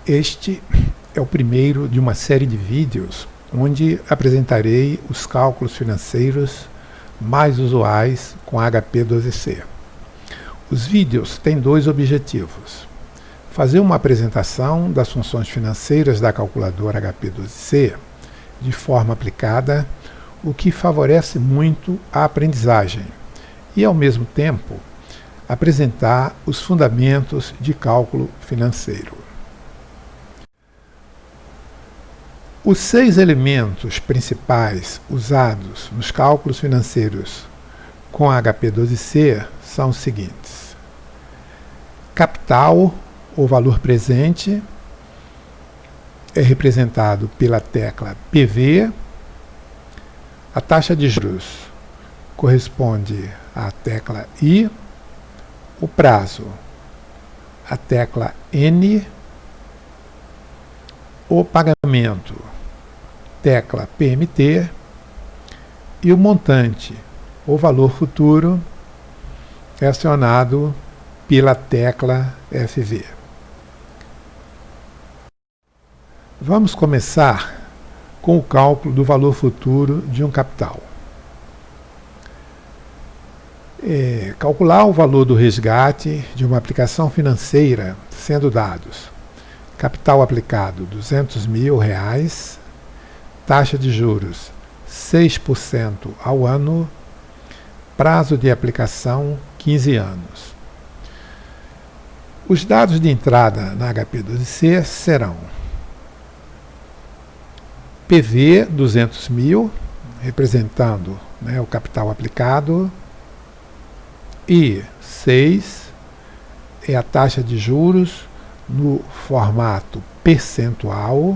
Este é o primeiro de uma série de vídeos onde apresentarei os cálculos financeiros mais usuais com HP12C. Os vídeos têm dois objetivos: fazer uma apresentação das funções financeiras da calculadora HP12C de forma aplicada, o que favorece muito a aprendizagem, e ao mesmo tempo apresentar os fundamentos de cálculo financeiro. Os 6 elementos principais usados nos cálculos financeiros com a HP12C são os seguintes: capital, ou valor presente, é representado pela tecla PV. A taxa de juros corresponde à tecla I. O prazo, a tecla N. O pagamento, tecla PMT, e o montante, ou valor futuro, é acionado pela tecla FV. Vamos começar com o cálculo do valor futuro de um capital. Calcular o valor do resgate de uma aplicação financeira, sendo dados capital aplicado R$200 mil, taxa de juros 6% ao ano, prazo de aplicação 15 anos. Os dados de entrada na HP12C serão PV 200 mil, representando o capital aplicado, e 6 é a taxa de juros no formato percentual.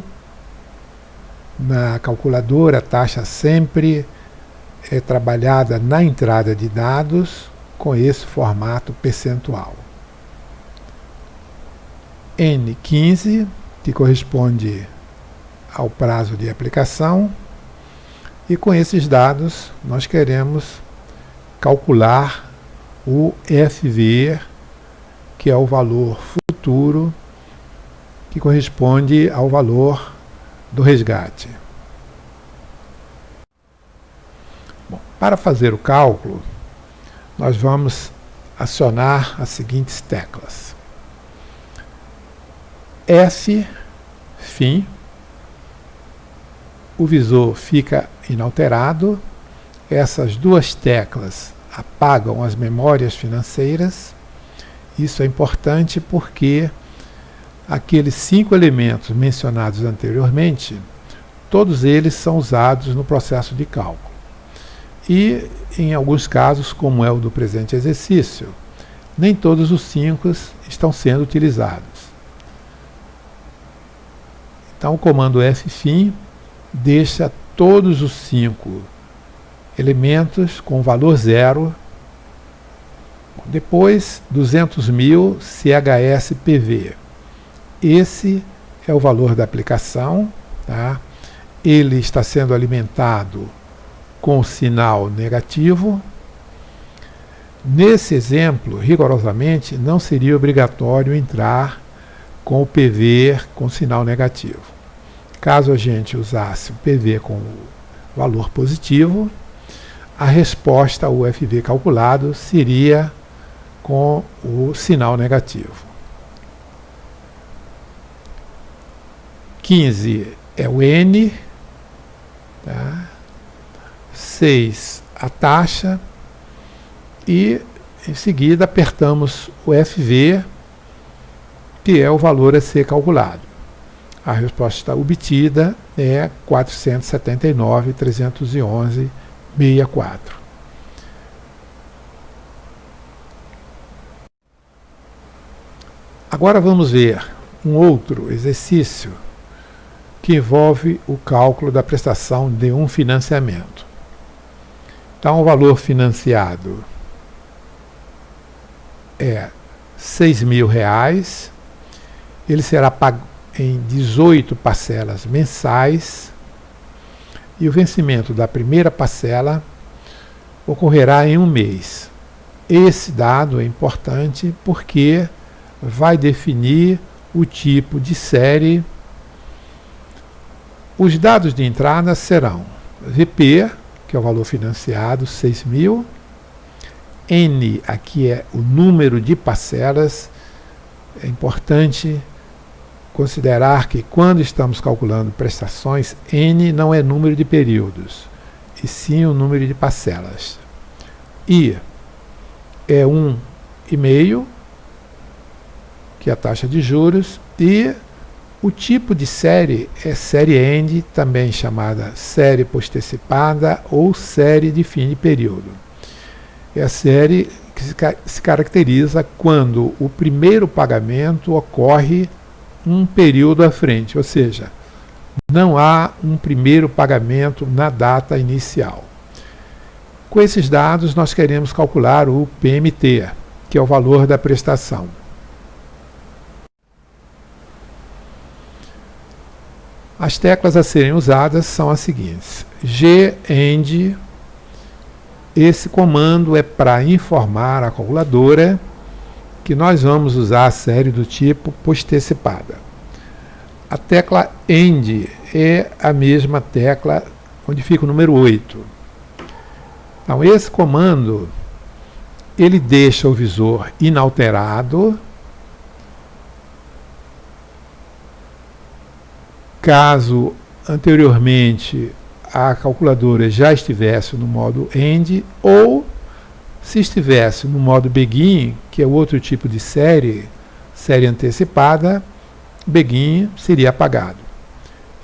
Na calculadora, a taxa sempre é trabalhada na entrada de dados com esse formato percentual. N15, que corresponde ao prazo de aplicação, e com esses dados nós queremos calcular o FV, que é o valor futuro, que corresponde ao valor do resgate. Bom, para fazer o cálculo, nós vamos acionar as seguintes teclas: F, fim, o visor fica inalterado. Essas duas teclas apagam as memórias financeiras. Isso é importante porque aqueles 5 elementos mencionados anteriormente, todos eles são usados no processo de cálculo. E, em alguns casos, como é o do presente exercício, nem todos os 5 estão sendo utilizados. Então, o comando ffin deixa todos os 5 elementos com valor 0. Depois, 200 mil CHS-PV. Esse é o valor da aplicação, tá? Ele está sendo alimentado com sinal negativo. Nesse exemplo, rigorosamente, não seria obrigatório entrar com o PV com sinal negativo. Caso a gente usasse o PV com o valor positivo, a resposta ao FV calculado seria com o sinal negativo. 15 é o N, tá? 6 a taxa, e em seguida apertamos o FV, que é o valor a ser calculado. A resposta obtida é 479.311,64. Agora vamos ver um outro exercício que envolve o cálculo da prestação de um financiamento. Então, o valor financiado é R$6.000. Ele será pago em 18 parcelas mensais, e o vencimento da primeira parcela ocorrerá em um mês. Esse dado é importante porque vai definir o tipo de série. Os dados de entrada serão VP, que é o valor financiado, 6.000. N, aqui é o número de parcelas. É importante considerar que quando estamos calculando prestações, N não é número de períodos, e sim o número de parcelas. I é 1,5, que é a taxa de juros, e o tipo de série é série END, também chamada série postecipada ou série de fim de período. É a série que se caracteriza quando o primeiro pagamento ocorre um período à frente, ou seja, não há um primeiro pagamento na data inicial. Com esses dados, nós queremos calcular o PMT, que é o valor da prestação. As teclas a serem usadas são as seguintes: GEND. Esse comando é para informar a calculadora que nós vamos usar a série do tipo postecipada. A tecla END é a mesma tecla onde fica o número 8. Então, esse comando, ele deixa o visor inalterado. Caso anteriormente a calculadora já estivesse no modo END, ou se estivesse no modo BEGIN, que é outro tipo de série antecipada, BEGIN seria apagado.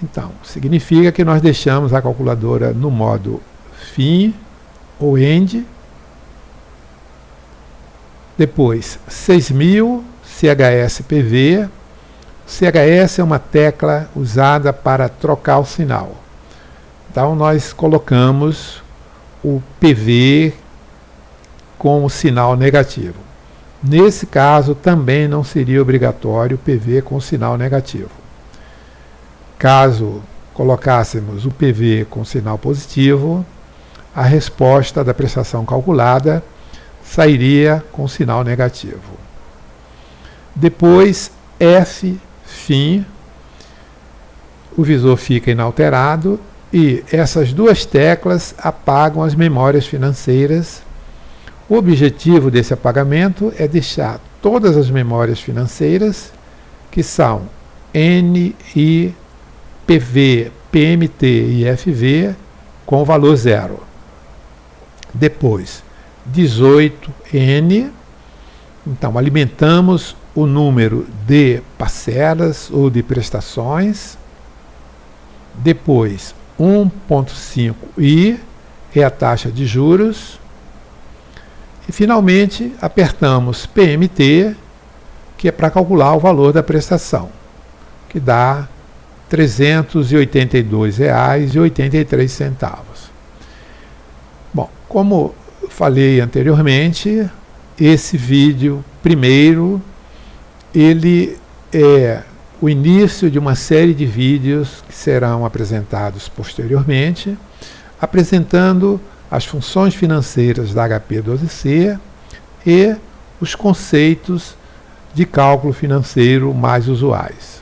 Então, significa que nós deixamos a calculadora no modo FIN ou END. Depois, 6.000 CHS-PV. CHS é uma tecla usada para trocar o sinal. Então, nós colocamos o PV com o sinal negativo. Nesse caso, também não seria obrigatório o PV com sinal negativo. Caso colocássemos o PV com sinal positivo, a resposta da prestação calculada sairia com sinal negativo. Depois, FIN, o visor fica inalterado e essas duas teclas apagam as memórias financeiras. O objetivo desse apagamento é deixar todas as memórias financeiras, que são N, I, PV, PMT e FV, com valor 0. Depois, 18N. Então, alimentamos o número de parcelas ou de prestações. Depois, 1,5I é a taxa de juros. E, finalmente, apertamos PMT, que é para calcular o valor da prestação, que dá R$ 382,83. Bom, como falei anteriormente, esse vídeo primeiro, ele é o início de uma série de vídeos que serão apresentados posteriormente, apresentando as funções financeiras da HP12C e os conceitos de cálculo financeiro mais usuais.